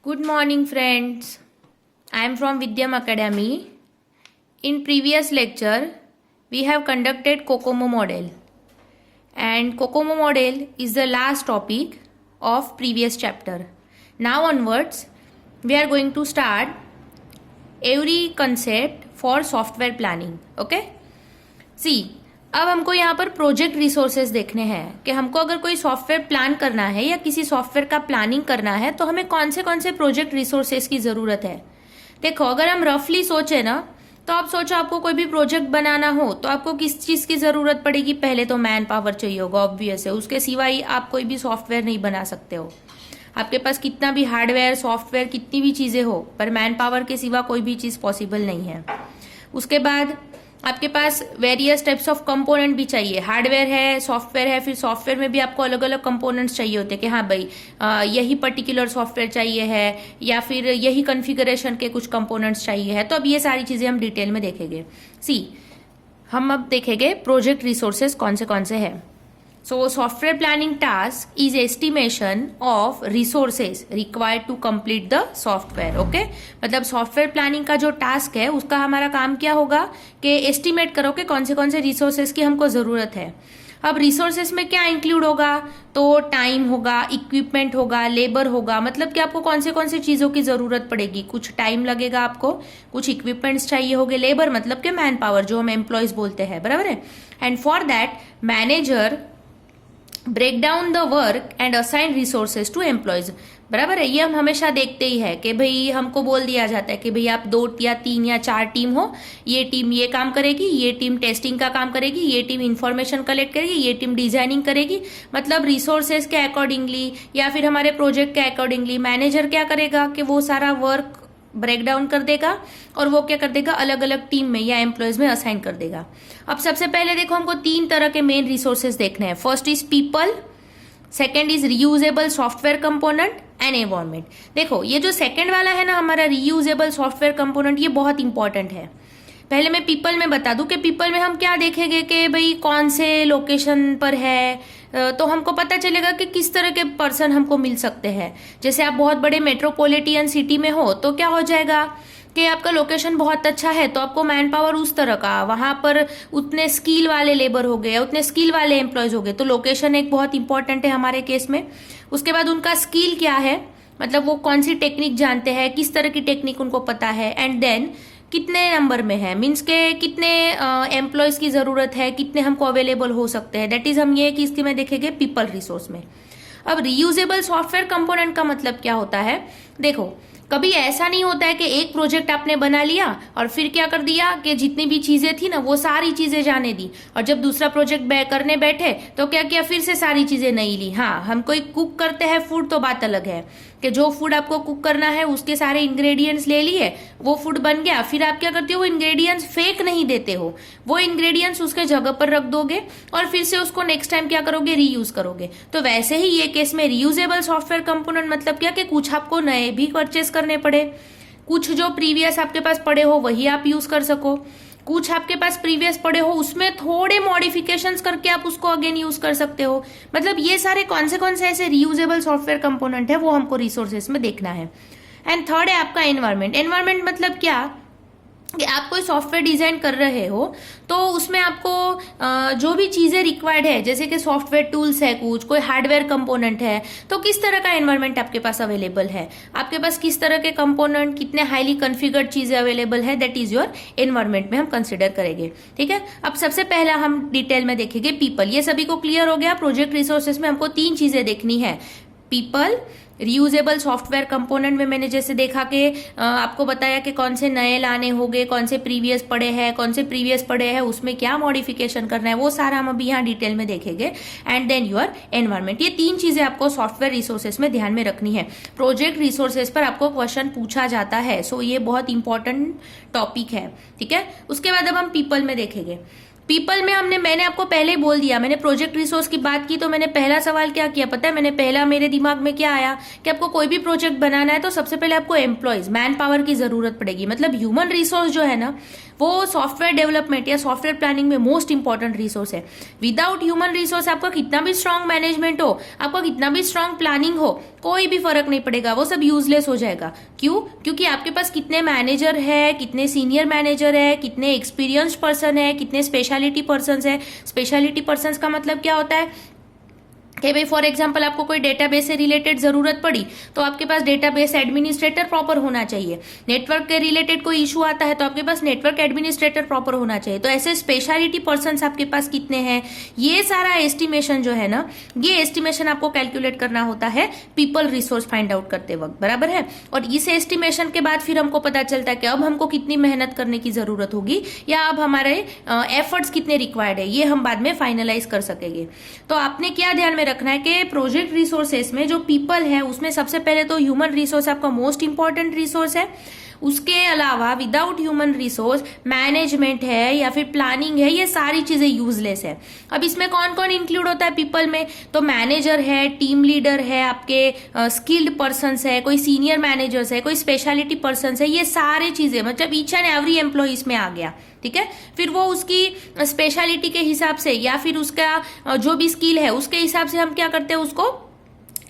Good morning, friends. I am from Vidyam Academy. In previous lecture, we have conducted COCOMO model, and COCOMO model is the last topic of previous chapter. Now onwards, we are going to start every concept for software planning. Okay? See, अब हमको यहाँ पर project resources देखने हैं कि हमको अगर कोई सॉफ्टवेयर प्लान करना है या किसी सॉफ्टवेयर का प्लानिंग करना है तो हमें कौन से प्रोजेक्ट रिसोर्सेज की ज़रूरत है। देखो, अगर हम रफली सोचे ना, तो आप सोचो आपको कोई भी प्रोजेक्ट बनाना हो तो आपको किस चीज़ की ज़रूरत पड़ेगी। पहले तो मैन पावर चाहिए होगा, ऑब्वियस है, उसके सिवाय आप कोई भी सॉफ्टवेयर नहीं बना सकते हो। आपके पास कितना भी हार्डवेयर सॉफ्टवेयर कितनी भी चीज़ें हो, पर मैन पावर के सिवा कोई भी चीज़ पॉसिबल नहीं है। उसके बाद आपके पास वेरियस टाइप्स ऑफ कंपोनेंट भी चाहिए। हार्डवेयर है, सॉफ्टवेयर है, फिर सॉफ्टवेयर में भी आपको अलग अलग कंपोनेंट्स चाहिए होते हैं कि हाँ भाई यही पर्टिकुलर सॉफ्टवेयर चाहिए है या फिर यही कॉन्फ़िगरेशन के कुछ कंपोनेंट्स चाहिए है। तो अब ये सारी चीज़ें हम डिटेल में देखेंगे। हम अब देखेंगे प्रोजेक्ट रिसोर्सेज कौन से हैं। So software planning task is estimation of resources required to complete the software. Okay? मतलब सॉफ्टवेयर प्लानिंग का जो टास्क है उसका हमारा काम क्या होगा कि एस्टिमेट करो कि कौन से रिसोर्सेज की हमको ज़रूरत है। अब रिसोर्सेज में क्या इंक्लूड होगा, तो टाइम होगा, इक्विपमेंट होगा, लेबर होगा। मतलब कि आपको कौन से चीज़ों की ज़रूरत पड़ेगी। कुछ टाइम लगेगा आपको, कुछ इक्विपमेंट्स चाहिए होंगे। लेबर मतलब कि मैन पावर, जो हम एम्प्लॉयज बोलते हैं, बराबर है। And for that manager break down the work and assign resources to employees. बराबर है, ये हम हमेशा देखते ही है कि भाई हमको बोल दिया जाता है कि भाई आप 2 या 3 या 4 टीम हो, ये टीम ये काम करेगी, ये टीम टेस्टिंग का काम करेगी, ये टीम इंफॉर्मेशन कलेक्ट करेगी, ये टीम डिजाइनिंग करेगी। मतलब रिसोर्सेज के अकॉर्डिंगली या फिर हमारे प्रोजेक्ट के अकॉर्डिंगली मैनेजर क्या करेगा कि वो सारा वर्क ब्रेक डाउन कर देगा और वो क्या कर देगा, अलग अलग टीम में या एम्प्लॉयज में असाइन कर देगा। अब सबसे पहले देखो, हमको 3 तरह के मेन रिसोर्सेज देखने हैं। First is people, second is reusable software component and environment. देखो, ये जो सेकेंड वाला है ना हमारा रीयूजेबल सॉफ्टवेयर कंपोनेंट, ये बहुत इंपॉर्टेंट है। पहले मैं पीपल में बता दूं कि पीपल में हम क्या देखेंगे कि भाई कौन से लोकेशन पर है, तो हमको पता चलेगा कि किस तरह के पर्सन हमको मिल सकते हैं। जैसे आप बहुत बड़े मेट्रोपॉलिटन सिटी में हो तो क्या हो जाएगा कि आपका लोकेशन बहुत अच्छा है, तो आपको मैन पावर उस तरह का, वहां पर उतने स्किल वाले लेबर हो गए, उतने स्किल वाले एम्प्लॉयज हो गए। तो लोकेशन एक बहुत इंपॉर्टेंट है हमारे केस में। उसके बाद उनका स्किल क्या है, मतलब वो कौन सी टेक्निक जानते हैं, किस तरह की टेक्निक उनको पता है। एंड देन कितने नंबर में है, मीन्स के कितने एम्प्लॉयज की जरूरत है, कितने हमको अवेलेबल हो सकते हैं। दैट इज हम ये किसके में देखेंगे, पीपल रिसोर्स में। अब रीयूजेबल सॉफ्टवेयर कंपोनेंट का मतलब क्या होता है। देखो, कभी ऐसा नहीं होता है कि एक प्रोजेक्ट आपने बना लिया और फिर क्या कर दिया कि जितनी भी चीजें थी ना वो सारी चीजें जाने दी, और जब दूसरा प्रोजेक्ट करने बैठे तो क्या किया, फिर से सारी चीजें नई ली। हाँ, हम कोई कुक करते हैं फूड तो बात अलग है कि जो फूड आपको कुक करना है उसके सारे इंग्रेडिएंट्स ले लिए, वो फूड बन गया, फिर आप क्या करते हो, वो इंग्रेडिएंट्स फेंक नहीं देते हो, वो इंग्रेडिएंट्स उसके जगह पर रख दोगे और फिर से उसको नेक्स्ट टाइम क्या करोगे, रीयूज करोगे। तो वैसे ही ये केस में रीयूजेबल सॉफ्टवेयर कंपोनेंट मतलब क्या कि कुछ आपको नए भी परचेस करने पड़े, कुछ जो प्रीवियस आपके पास पड़े हो वही आप यूज कर सको, कुछ आपके पास प्रीवियस पड़े हो उसमें थोड़े मॉडिफिकेशंस करके आप उसको अगेन यूज कर सकते हो। मतलब ये सारे कौन से ऐसे रीयूजेबल सॉफ्टवेयर कंपोनेंट है वो हमको रिसोर्सेज में देखना है। एंड थर्ड है आपका एनवायरमेंट। एनवायरमेंट मतलब क्या कि आप कोई सॉफ्टवेयर डिजाइन कर रहे हो तो उसमें आपको जो भी चीजें रिक्वायर्ड है, जैसे कि सॉफ्टवेयर टूल्स है, कुछ कोई हार्डवेयर कंपोनेंट है, तो किस तरह का एनवायरमेंट आपके पास अवेलेबल है, आपके पास किस तरह के कंपोनेंट, कितने हाईली कॉन्फ़िगर्ड चीजें अवेलेबल है, दैट इज योर एनवायरमेंट में हम कंसिडर करेंगे। ठीक है, अब सबसे पहला हम डिटेल में देखेंगे पीपल। ये सभी को क्लियर हो गया। प्रोजेक्ट रिसोर्सेज में हमको 3 चीजें देखनी है, पीपल, रीयूजेबल सॉफ्टवेयर कंपोनेंट में मैंने जैसे देखा कि आपको बताया कि कौन से नए लाने होंगे, कौन से प्रीवियस पड़े हैं, कौन से प्रीवियस पड़े हैं उसमें क्या मॉडिफिकेशन करना है, वो सारा हम अभी यहाँ डिटेल में देखेंगे। And then your environment. ये 3 चीजें आपको सॉफ्टवेयर रिसोर्सेज में ध्यान में रखनी है। प्रोजेक्ट रिसोर्सेज पर आपको क्वेश्चन पूछा जाता है, सो ये बहुत इंपॉर्टेंट टॉपिक है। ठीक है, उसके बाद अब हम पीपल में देखेंगे। पीपल में मैंने आपको पहले ही बोल दिया, मैंने प्रोजेक्ट रिसोर्स की बात की तो मैंने पहला सवाल क्या किया पता है, मैंने पहला मेरे दिमाग में क्या आया कि आपको कोई भी प्रोजेक्ट बनाना है तो सबसे पहले आपको एम्प्लॉयज, मैन पावर की जरूरत पड़ेगी। मतलब ह्यूमन रिसोर्स जो है ना वो सॉफ्टवेयर डेवलपमेंट या सॉफ्टवेयर प्लानिंग में मोस्ट इंपॉर्टेंट रिसोर्स है। विदाउट ह्यूमन रिसोर्स आपका कितना भी स्ट्रांग मैनेजमेंट हो, आपका कितना भी स्ट्रांग प्लानिंग हो, कोई भी फर्क नहीं पड़ेगा, वो सब यूजलेस हो जाएगा। क्यों? क्योंकि आपके पास कितने मैनेजर है, कितने सीनियर मैनेजर है, कितने एक्सपीरियंस्ड पर्सन है, कितने स्पेशलिटी पर्सन है। स्पेशलिटी पर्सन का मतलब क्या होता है कि भाई फॉर एग्जांपल आपको कोई डेटाबेस से रिलेटेड जरूरत पड़ी तो आपके पास डेटाबेस एडमिनिस्ट्रेटर प्रॉपर होना चाहिए। नेटवर्क के रिलेटेड कोई इशू आता है तो आपके पास नेटवर्क एडमिनिस्ट्रेटर प्रॉपर होना चाहिए। तो ऐसे स्पेशलिटी पर्सन्स आपके पास कितने हैं, ये सारा एस्टिमेशन जो है ना, ये एस्टिमेशन आपको कैलकुलेट करना होता है पीपल रिसोर्स फाइंड आउट करते वक्त, बराबर है। और इस एस्टिमेशन के बाद फिर हमको पता चलता है कि अब हमको कितनी मेहनत करने की जरूरत होगी या अब हमारे एफर्ट्स कितने रिक्वायर्ड है, ये हम बाद में फाइनलाइज कर सकेंगे। तो आपने क्या ध्यान में रखना है कि प्रोजेक्ट रिसोर्सेस में जो पीपल है उसमें सबसे पहले तो ह्यूमन रिसोर्स आपका मोस्ट इंपॉर्टेंट रिसोर्स है। उसके अलावा विदाउट ह्यूमन रिसोर्स मैनेजमेंट है या फिर प्लानिंग है, ये सारी चीजें यूजलेस है। अब इसमें कौन कौन इंक्लूड होता है पीपल में, तो मैनेजर है, टीम लीडर है, आपके स्किल्ड पर्सन्स है, कोई सीनियर मैनेजर्स है, कोई स्पेशलिटी पर्सन्स है, ये सारी चीजें मतलब ईच एंड एवरी एम्प्लॉय इसमें आ गया। ठीक है, फिर वो उसकी स्पेशलिटी के हिसाब से या फिर उसका जो भी स्किल है उसके हिसाब से हम क्या करते हैं, उसको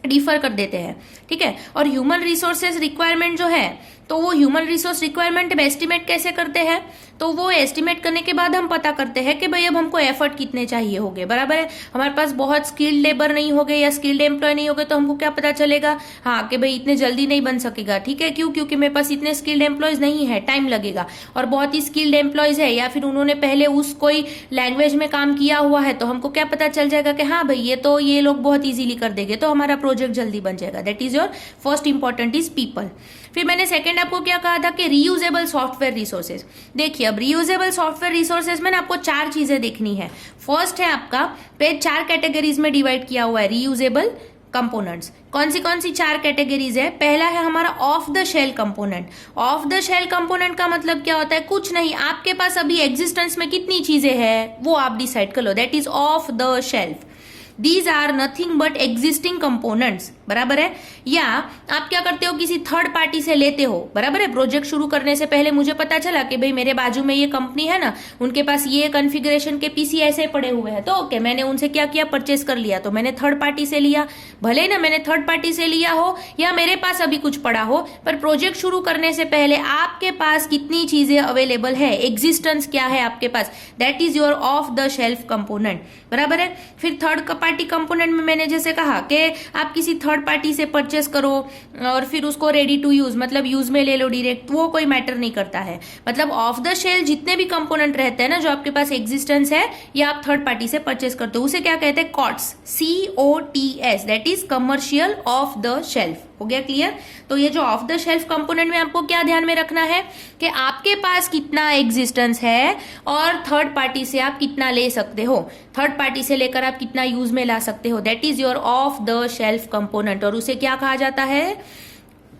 डिफर कर देते हैं। ठीक है, और ह्यूमन रिसोर्सेज रिक्वायरमेंट जो है तो वो ह्यूमन रिसोर्स रिक्वायरमेंट हम एस्टिमेट कैसे करते हैं, तो वो एस्टिमेट करने के बाद हम पता करते हैं कि भाई अब हमको एफर्ट कितने चाहिए होंगे, बराबर है। हमारे पास बहुत स्किल्ड लेबर नहीं होगे या स्किल्ड एम्प्लॉय नहीं होगे तो हमको क्या पता चलेगा, हाँ कि भाई इतने जल्दी नहीं बन सकेगा। ठीक है, क्यों? क्योंकि मेरे पास इतने स्किल्ड एम्प्लॉयज नहीं है, टाइम लगेगा। और बहुत ही स्किल्ड एम्प्लॉयज है या फिर उन्होंने पहले उस कोई लैंग्वेज में काम किया हुआ है तो हमको क्या पता चल जाएगा कि हाँ भाई ये लोग बहुत इजीली कर देंगे, तो हमारा प्रोजेक्ट जल्दी बन जाएगा। That is your first important is people. फिर मैंने सेकंड आपको क्या कहा था कि रीयूजेबल सॉफ्टवेयर रिसोर्सेज। देखिए अब रीयूजेबल सॉफ्टवेयर रिसोर्सेज में ना आपको 4 चीजें देखनी है। फर्स्ट है आपका पे 4 कैटेगरीज में डिवाइड किया हुआ है रीयूजेबल कंपोनेंट्स। कौन सी 4 कैटेगरीज है? पहला है हमारा off the shelf component. Off the shelf component का मतलब क्या होता है, कुछ नहीं, आपके पास अभी एग्जिस्टेंस में कितनी चीजें हैं वो आप डिसाइड कर लो, that is off the shelf. These are nothing but existing components, बराबर है। या आप क्या करते हो, किसी थर्ड पार्टी से लेते हो, बराबर है। प्रोजेक्ट शुरू करने से पहले मुझे पता चला कि भाई मेरे बाजू में ये कंपनी है ना, उनके पास ये कॉन्फ़िगरेशन के पीसी ऐसे पड़े हुए हैं, तो ओके मैंने उनसे क्या किया, परचेस कर लिया। तो मैंने थर्ड पार्टी से लिया, भले ना मैंने थर्ड पार्टी से लिया हो या मेरे पास अभी कुछ पड़ा हो, पर प्रोजेक्ट शुरू करने से पहले आपके पास कितनी चीजें अवेलेबल है, एग्जिस्टेंस क्या है आपके पास, that is your off the shelf component, बराबर है। फिर थर्ड पार्टी कंपोनेंट में मैंने जैसे कहा कि आप किसी थर्ड पार्टी से परचेस करो और फिर उसको रेडी टू यूज मतलब यूज में ले लो डायरेक्ट, वो कोई मैटर नहीं करता है। मतलब ऑफ द शेल जितने भी कंपोनेंट रहते हैं ना जो आपके पास एग्जिस्टेंस है या आप थर्ड पार्टी से परचेस करते हो, उसे क्या कहते हैं, COTS, COTS, that is commercial of the shelf. हो गया क्लियर? तो ये जो ऑफ द शेल्फ कंपोनेंट में आपको क्या ध्यान में रखना है कि आपके पास कितना एग्जिस्टेंस है और थर्ड पार्टी से आप कितना ले सकते हो, थर्ड पार्टी से लेकर आप कितना यूज में ला सकते हो, that is your off the shelf component. और उसे क्या कहा जाता है,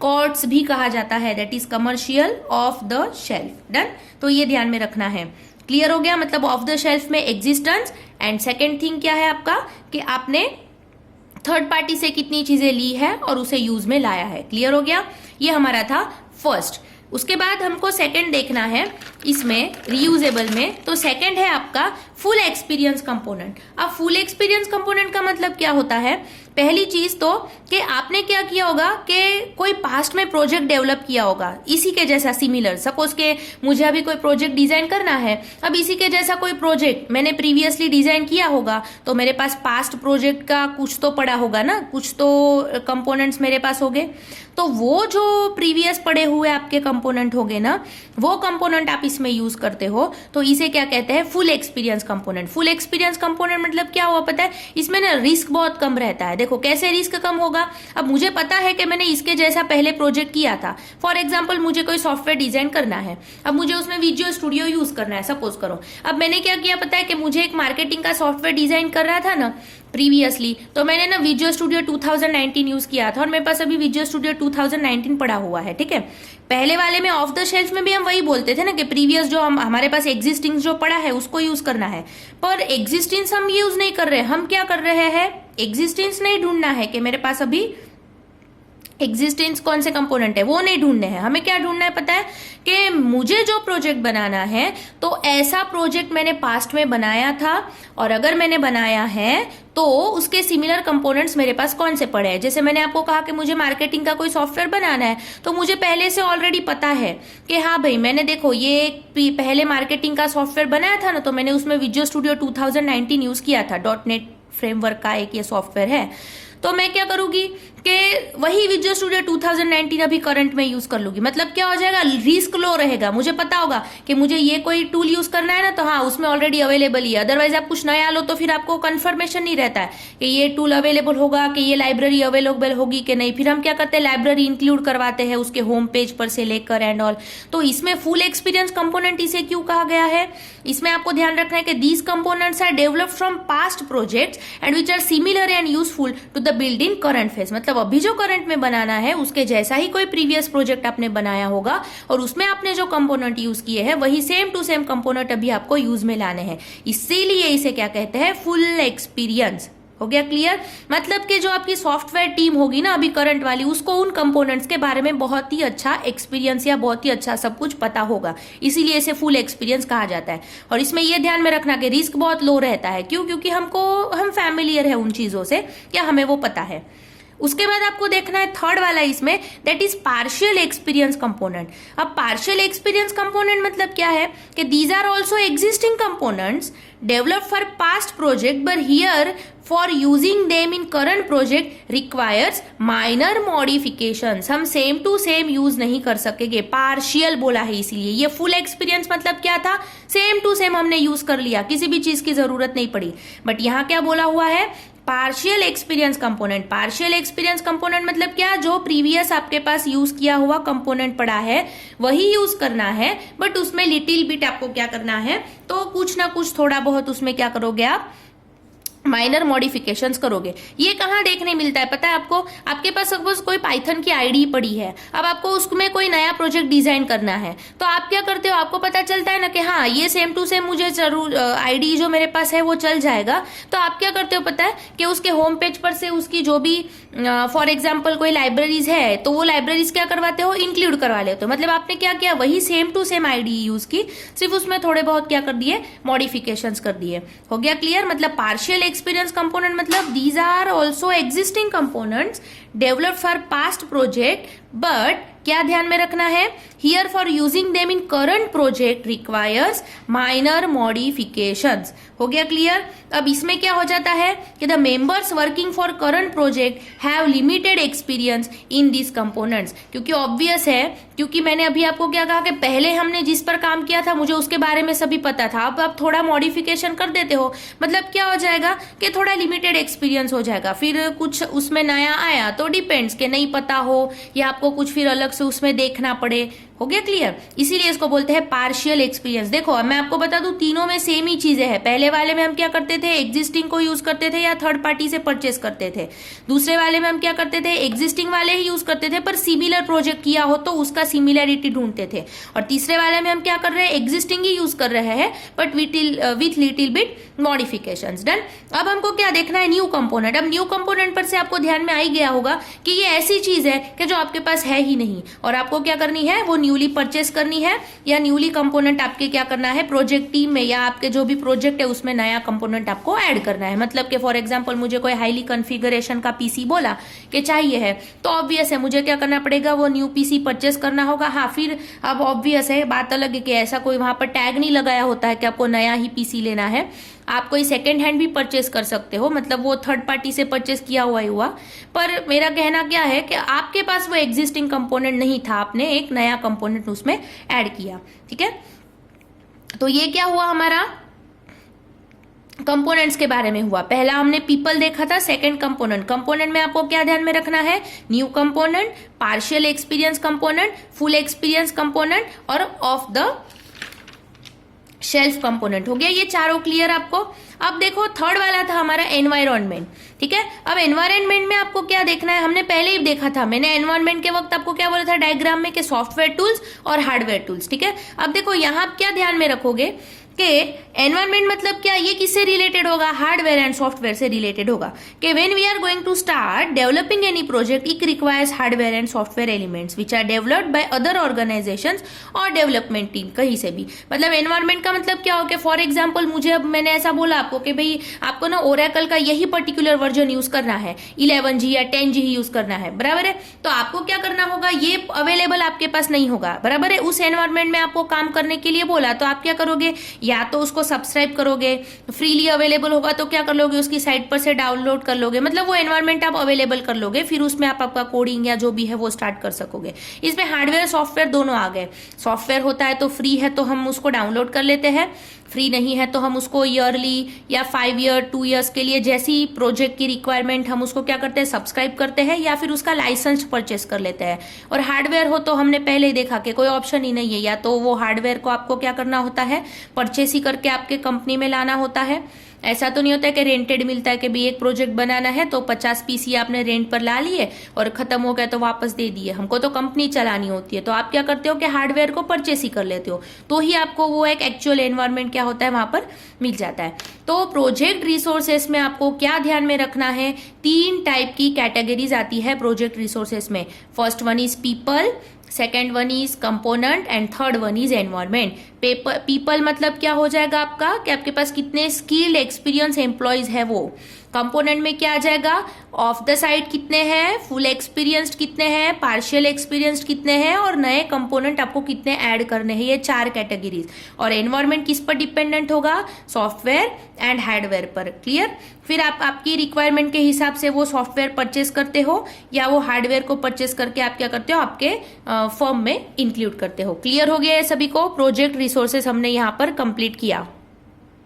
कॉट्स भी कहा जाता है, that is commercial of the shelf. Done? तो ये ध्यान में रखना है। क्लियर हो गया? मतलब ऑफ द शेल्फ में एग्जिस्टेंस एंड सेकेंड थिंग क्या है आपका कि आपने थर्ड पार्टी से कितनी चीजें ली है और उसे यूज में लाया है। क्लियर हो गया? ये हमारा था फर्स्ट। उसके बाद हमको सेकंड देखना है इसमें रीयूजेबल में, तो सेकंड है आपका फुल एक्सपीरियंस कंपोनेंट। अब फुल एक्सपीरियंस कंपोनेंट का मतलब क्या होता है, पहली चीज तो कि आपने क्या किया होगा कि कोई पास्ट में प्रोजेक्ट डेवलप किया होगा इसी के जैसा सिमिलर। सपोज के मुझे अभी कोई प्रोजेक्ट डिजाइन करना है, अब इसी के जैसा कोई प्रोजेक्ट मैंने प्रीवियसली डिजाइन किया होगा, तो मेरे पास पास्ट प्रोजेक्ट का कुछ तो पड़ा होगा ना, कुछ तो कंपोनेंट्स मेरे पास होंगे। तो वो जो प्रीवियस पड़े हुए आपके कंपोनेंट होंगे ना, वो कंपोनेंट आप इसमें यूज करते हो, तो इसे क्या कहते हैं, full experience component. Full experience component मतलब क्या हुआ पता है, इसमें ना रिस्क बहुत कम रहता है। देखो कैसे रिस्क कम होगा, अब मुझे पता है कि मैंने इसके जैसा पहले प्रोजेक्ट किया था। फॉर एग्जांपल मुझे कोई सॉफ्टवेयर डिजाइन करना है, अब मुझे उसमें विजुअल स्टूडियो यूज करना है सपोज करो। अब मैंने क्या किया पता है कि मुझे एक मार्केटिंग का सॉफ्टवेयर डिजाइन कर रहा था ना प्रीवियसली, तो मैंने ना विजुअल स्टूडियो 2019 यूज किया था और मेरे पास अभी विजुअल स्टूडियो 2019 पड़ा हुआ है। ठीक है, पहले वाले में ऑफ द शेल्फ में भी हम वही बोलते थे ना कि प्रीवियस जो हमारे पास एग्जिस्टिंग जो पड़ा है उसको यूज करना है, पर एग्जिस्टेंस हम यूज नहीं कर रहे। हम क्या कर रहे हैं, एग्जिस्टेंस नहीं ढूंढना है कि मेरे पास अभी एग्जिस्टेंस कौन से कंपोनेंट है वो नहीं ढूंढने हैं, हमें क्या ढूंढना है पता है कि मुझे जो प्रोजेक्ट बनाना है तो ऐसा प्रोजेक्ट मैंने पास्ट में बनाया था, और अगर मैंने बनाया है तो उसके सिमिलर कंपोनेंट्स मेरे पास कौन से पड़े हैं। जैसे मैंने आपको कहा कि मुझे मार्केटिंग का कोई सॉफ्टवेयर बनाना है, तो मुझे पहले से ऑलरेडी पता है कि हाँ भाई मैंने देखो ये पहले मार्केटिंग का सॉफ्टवेयर बनाया था ना, तो मैंने उसमें विजुअल स्टूडियो 2019 यूज किया था, .NET फ्रेमवर्क का एक ये सॉफ्टवेयर है। तो मैं क्या करूंगी कि वही विजुअल स्टूडियो 2019 अभी करंट में यूज कर लूंगी। मतलब क्या हो जाएगा, रिस्क लो रहेगा, मुझे पता होगा कि मुझे ये कोई टूल यूज करना है ना, तो हाँ उसमें ऑलरेडी अवेलेबल ही है। अदरवाइज आप कुछ नया लो तो फिर आपको कंफर्मेशन नहीं रहता है कि ये टूल अवेलेबल होगा, कि ये लाइब्रेरी अवेलेबल होगी कि नहीं। फिर हम क्या करते हैं, लाइब्रेरी इंक्लूड करवाते हैं उसके होम पेज पर से लेकर एंड ऑल। तो इसमें फुल एक्सपीरियंस कंपोनेंट इसे क्यों कहा गया है, इसमें आपको ध्यान रखना है कि these components are developed from past projects and which are similar and useful to the build in current phase. मतलब अभी जो करंट में बनाना है उसके जैसा ही कोई प्रीवियस प्रोजेक्ट आपने बनाया होगा और उसमें आपने जो कंपोनेंट यूज किए हैं वही सेम टू सेम कंपोनेंट अभी आपको यूज में लाने हैं। इसीलिए इसे क्या कहते हैं, फुल एक्सपीरियंस। हो गया क्लियर। मतलब कि जो आपकी सॉफ्टवेयर टीम होगी ना अभी करंट वाली, उसको उन कंपोनेंट्स के बारे में बहुत ही अच्छा एक्सपीरियंस या बहुत ही अच्छा सब कुछ पता होगा, इसीलिए इसे फुल एक्सपीरियंस कहा जाता है। और इसमें यह ध्यान में रखना कि रिस्क बहुत लो रहता है। क्यों? क्योंकि हम फैमिलियर है उन चीजों से, या हमें वो पता है। उसके बाद आपको देखना है थर्ड वाला इसमें, that is partial experience component. अब पार्शियल एक्सपीरियंस कंपोनेंट मतलब क्या है कि these are also existing components develop for past project, but here for using them in current project requires minor modifications. हम सेम टू सेम यूज नहीं कर सकेंगे, partial बोला है इसीलिए। ये फुल एक्सपीरियंस मतलब क्या था, सेम टू सेम हमने यूज कर लिया, किसी भी चीज की जरूरत नहीं पड़ी। बट यहाँ क्या बोला हुआ है, partial experience component. Partial experience component मतलब क्या, जो प्रीवियस आपके पास यूज किया हुआ कंपोनेंट पड़ा है वही यूज करना है, बट उसमें लिटिल बिट आपको क्या करना है, तो कुछ ना कुछ थोड़ा बहुत उसमें क्या करोगे आप, माइनर मॉडिफिकेशंस करोगे। ये कहाँ देखने मिलता है पता है आपको, आपके पास सपोज कोई पाइथन की आईडी पड़ी है, अब आपको उसमें कोई नया प्रोजेक्ट डिजाइन करना है, तो आप क्या करते हो, आपको पता चलता है ना कि हाँ ये सेम टू सेम मुझे जरूर आईडी जो मेरे पास है वो चल जाएगा। तो आप क्या करते हो पता है कि उसके होम पेज पर से उसकी जो भी फॉर एग्जाम्पल कोई लाइब्रेरीज है तो वो लाइब्रेरीज क्या करवाते हो, इंक्लूड करवा लेते हो। मतलब आपने क्या किया, वही same to same ID use की, सिर्फ उसमें थोड़े बहुत क्या कर दिए, मॉडिफिकेशंस कर दिए। हो गया क्लियर। मतलब पार्शियल एक्सपीरियंस कंपोनेंट मतलब these are also existing components developed for past project, but क्या ध्यान में रखना है, here for using them in current project requires minor modifications. हो गया क्लियर। अब इसमें क्या हो जाता है कि the members working for current project have limited experience in this components. क्योंकि ऑब्वियस है, क्योंकि मैंने अभी आपको क्या कहा कि पहले हमने जिस पर काम किया था मुझे उसके बारे में सभी पता था, अब आप थोड़ा मॉडिफिकेशन कर देते हो, मतलब क्या हो जाएगा कि थोड़ा लिमिटेड एक्सपीरियंस हो जाएगा। फिर कुछ उसमें नया आया तो डिपेंड्स के नहीं पता हो या आपको कुछ फिर अलग से उसमें देखना पड़े। हो गया क्लियर। इसीलिए इसको बोलते हैं पार्शियल एक्सपीरियंस। देखो मैं आपको बता दूं, तीनों में सेम ही चीजें हैं। पहले वाले में हम क्या करते थे, एग्जिस्टिंग को यूज करते थे या थर्ड पार्टी से परचेस करते थे। दूसरे वाले में हम क्या करते थे, एग्जिस्टिंग वाले ही यूज करते थे पर सिमिलर प्रोजेक्ट किया हो तो उसका सिमिलरिटी ढूंढते थे। और तीसरे वाले में हम क्या कर रहे हैं, एग्जिस्टिंग ही यूज कर रहे हैं but with little bit modifications. Done. अब हमको क्या देखना है, न्यू कंपोनेंट। अब न्यू कंपोनेंट पर से आपको ध्यान में आ ही गया होगा कि ये ऐसी चीज है कि जो आपके पास है ही नहीं और आपको क्या करनी है, वो न्यूली परचेस करनी है या न्यूली कंपोनेंट आपके क्या करना है, प्रोजेक्ट टीम में या आपके जो भी प्रोजेक्ट है उसमें नया कंपोनेंट आपको ऐड करना है। मतलब कि फॉर एग्जांपल मुझे कोई हाईली कॉन्फ़िगरेशन का पीसी बोला कि चाहिए है, तो ऑब्वियस है मुझे क्या करना पड़ेगा, वो न्यू पीसी परचेस करना होगा। हाँ फिर अब ऑब्वियस है, बात अलग है कि ऐसा कोई वहां पर टैग नहीं लगाया होता है कि आपको नया ही पीसी लेना है। आप कोई सेकेंड हैंड भी परचेस कर सकते हो, मतलब वो थर्ड पार्टी से परचेस किया हुआ ही हुआ। पर मेरा कहना क्या है कि आपके पास वो एग्जिस्टिंग कंपोनेंट नहीं था, आपने एक नया कंपोनेंट उसमें ऐड किया। ठीक है, तो ये क्या हुआ हमारा, कंपोनेंट्स के बारे में हुआ। पहला हमने पीपल देखा था, सेकंड कंपोनेंट में आपको क्या ध्यान में रखना है, new component, partial experience component, full experience component और ऑफ द शेल्फ कंपोनेंट। हो गया ये चारों क्लियर आपको। अब देखो थर्ड वाला था हमारा एनवायरनमेंट। ठीक है, अब एनवायरनमेंट में आपको क्या देखना है, हमने पहले ही देखा था, मैंने एनवायरनमेंट के वक्त आपको क्या बोला था डायग्राम में कि सॉफ्टवेयर टूल्स और हार्डवेयर टूल्स। ठीक है, अब देखो यहाँ आप क्या ध्यान में रखोगे कि एनवायरमेंट मतलब क्या, ये किससे रिलेटेड होगा, हार्डवेयर एंड सॉफ्टवेयर से रिलेटेड होगा कि when we are going to start developing any project it requires hardware and software elements which are developed by other organisations और डेवलपमेंट टीम, कहीं से भी। मतलब एनवायरमेंट का मतलब क्या हो कि फॉर एग्जांपल मुझे अब मैंने ऐसा बोला आपको कि भाई आपको ना ओरेकल का यही पर्टिकुलर वर्जन यूज करना है, 11G या 10G ही यूज करना है, बराबर है। तो आपको क्या करना होगा, ये अवेलेबल आपके पास नहीं होगा, बराबर है। उस एनवायरमेंट में आपको काम करने के लिए बोला तो आप क्या करोगे, या तो उसको सब्सक्राइब करोगे, फ्रीली अवेलेबल होगा तो क्या कर लोगे, उसकी साइट पर से डाउनलोड कर लोगे, मतलब वो एनवायरमेंट आप अवेलेबल कर लोगे, फिर उसमें आप आपका कोडिंग या जो भी है वो स्टार्ट कर सकोगे। इसमें हार्डवेयर सॉफ्टवेयर दोनों आ गए। सॉफ्टवेयर होता है तो फ्री है तो हम उसको डाउनलोड कर लेते हैं, फ्री नहीं है तो हम उसको ईयरली या 5 ईयर 2 ईयर्स के लिए जैसी प्रोजेक्ट की रिक्वायरमेंट हम उसको क्या करते हैं, सब्सक्राइब करते हैं या फिर उसका लाइसेंस परचेस कर लेते हैं। और हार्डवेयर हो तो हमने पहले ही देखा कि कोई ऑप्शन ही नहीं है, या तो वो हार्डवेयर को आपको क्या करना होता है, परचेस ही करके आपके कंपनी में लाना होता है। ऐसा तो नहीं होता है कि रेंटेड मिलता है कि भी एक प्रोजेक्ट बनाना है तो 50 पीसी आपने रेंट पर ला लिए और खत्म हो गया तो वापस दे दिए। हमको तो कंपनी चलानी होती है, तो आप क्या करते हो कि हार्डवेयर को परचेस ही कर लेते हो, तो ही आपको वो एक एक्चुअल एनवायरनमेंट क्या होता है वहां पर मिल जाता है। तो प्रोजेक्ट रिसोर्सेस में आपको क्या ध्यान में रखना है, 3 टाइप की कैटेगरीज आती है प्रोजेक्ट रिसोर्सेस में। First one is people, second one is component and third one is environment. People मतलब क्या हो जाएगा आपका कि आपके पास कितने स्किल्ड एक्सपीरियंस एम्प्लॉयज है वो। कंपोनेंट में क्या आ जाएगा, ऑफ द साइट कितने हैं, फुल एक्सपीरियंस्ड कितने हैं, पार्शियल एक्सपीरियंस्ड कितने हैं और नए कंपोनेंट आपको कितने ऐड करने हैं, ये 4 कैटेगरीज। और एनवायरमेंट किस पर डिपेंडेंट होगा, सॉफ्टवेयर एंड हार्डवेयर पर। क्लियर। फिर आप आपकी रिक्वायरमेंट के हिसाब से वो सॉफ्टवेयर परचेस करते हो या वो हार्डवेयर को परचेस करके आप क्या करते हो, आपके फर्म में इंक्लूड करते हो। क्लियर हो गया है सभी को। प्रोजेक्ट रिसोर्सेस हमने यहाँ पर कंप्लीट किया।